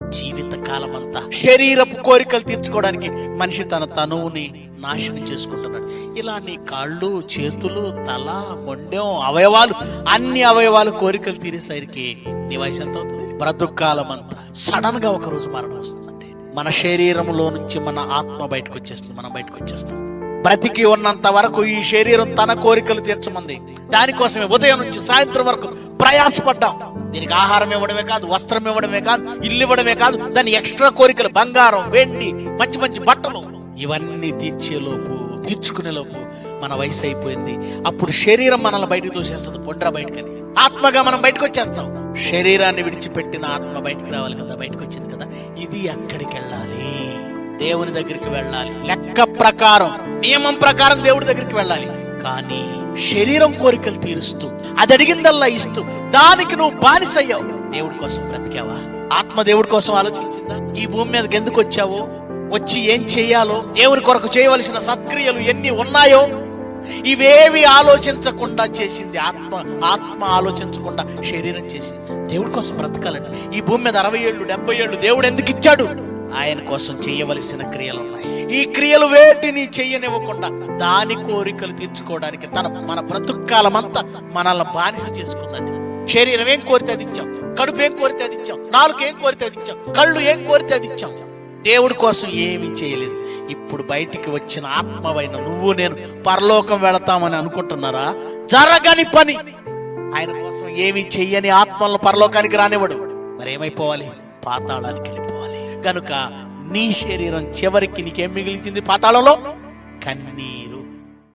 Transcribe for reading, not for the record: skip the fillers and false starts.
జీవిత కాలం అంతా శరీరపు కోరికలు తీర్చుకోవడానికి మనిషి తన తనువుని నాశనం చేసుకుంటున్నాడు. ఇలా నీ కాళ్ళు, చేతులు, తల, మొండెం, అవయవాలు, అన్ని అవయవాలు కోరికలు తీరేసరికి నీ వయసు ఎంత అవుతుంది? బ్రతుకాలం అంతా. సడన్ గా ఒక రోజు మరణం వస్తుందంటే మన శరీరంలో నుంచి మన ఆత్మ బయటకు వచ్చేస్తుంది, మనం బయటకు వచ్చేస్తాం. బ్రతికి ఉన్నంత వరకు ఈ శరీరం తన కోరికలు తీర్చమంది. దానికోసమే ఉదయం నుంచి సాయంత్రం వరకు ప్రయాసపడ్డాం. దీనికి ఆహారం ఇవ్వడమే కాదు, వస్త్రం ఇవ్వడమే కాదు, ఇల్లు ఇవ్వడమే కాదు, దాని ఎక్స్ట్రా కోరికలు బంగారం, వెండి, మంచి మంచి బట్టలు, ఇవన్నీ తీర్చుకునే లోపు మన వయసు అయిపోయింది. అప్పుడు శరీరం మనల్ని బయటకు తోసేస్తుంది. పొండ్రా బయటకని ఆత్మగా మనం బయటకు వచ్చేస్తాం. శరీరాన్ని విడిచిపెట్టిన ఆత్మ బయటికి రావాలి కదా, బయటకు వచ్చింది కదా. ఇది ఎక్కడికి వెళ్ళాలి? దేవుని దగ్గరికి వెళ్ళాలి. లెక్క ప్రకారం, నియమం ప్రకారం దేవుడి దగ్గరికి వెళ్ళాలి. కానీ శరీరం కోరికలు తీరుస్తూ, అది అడిగిందల్లా ఇస్తూ, దానికి నువ్వు బానిసయ్యావు. దేవుడి కోసం బ్రతికావా? ఆత్మ దేవుడి కోసం ఆలోచించిందా? ఈ భూమి మీదకి ఎందుకు వచ్చావో, వచ్చి ఏం చేయాలో, దేవుని కొరకు చేయవలసిన సత్క్రియలు ఎన్ని ఉన్నాయో, ఇవేవి ఆలోచించకుండా చేసింది ఆత్మ. ఆత్మ ఆలోచించకుండా శరీరం చేసింది. దేవుడి కోసం బ్రతకాలండి. ఈ భూమి మీద 60 ఏళ్ళు 70 ఏళ్ళు దేవుడు ఎందుకు ఇచ్చాడు? ఆయన కోసం చేయవలసిన క్రియలు ఉన్నాయి. ఈ క్రియలు వేటిని చెయ్యనివ్వకుండా దాని కోరికలు తీర్చుకోవడానికి మన బ్రతుకాలం అంతా మనల్ని బానిస చేసుకుందండి. శరీరం ఏం కోరితే అది ఇచ్చాం, కడుపు ఏం కోరితే అది ఇచ్చాం, నాలుగు ఏం కోరితే అది ఇచ్చాం, కళ్ళు ఏం కోరితే అది ఇచ్చాం. దేవుడి కోసం ఏమీ చేయలేదు. ఇప్పుడు బయటికి వచ్చిన ఆత్మవైన నువ్వు నేను పరలోకం వెళతామని అనుకుంటున్నారా? జరగని పని. ఆయన కోసం ఏమీ చెయ్యని ఆత్మలను పరలోకానికి రానివ్వడు. మరేమైపోవాలి? పాతాళానికి వెళ్ళిపోవాలి. గనుక నీ శరీరం చివరికి నీకేం మిగిలించింది? పాతాళంలో కన్నీరు.